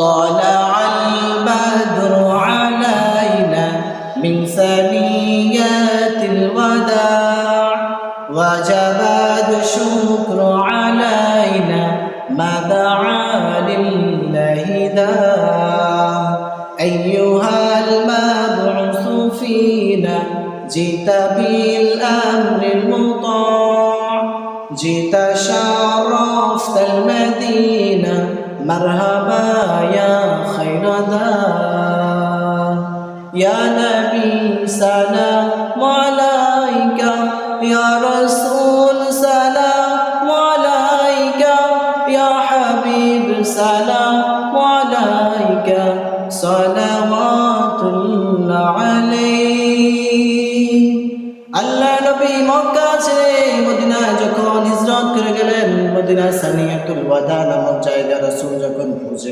طلع البدر علينا من ثنيات الوداع وجب الشكر علينا ما دعا لله داع أيها المبعوث فينا جئت بالأمر المطاع جئت شرفت المدينة مرحبا يا خير داع يا نبي سلام عليك يا رسول سلام عليك يا حبيب سلام عليك صلوات الله عليك আল্লাহ নবী মক্কা ছেড়ে মদিনায় যখন হিজরত করে গেলেন, মদিনা সানিয়াতুল ওয়াদা নামক জায়গা রাসূল যখন পৌঁছে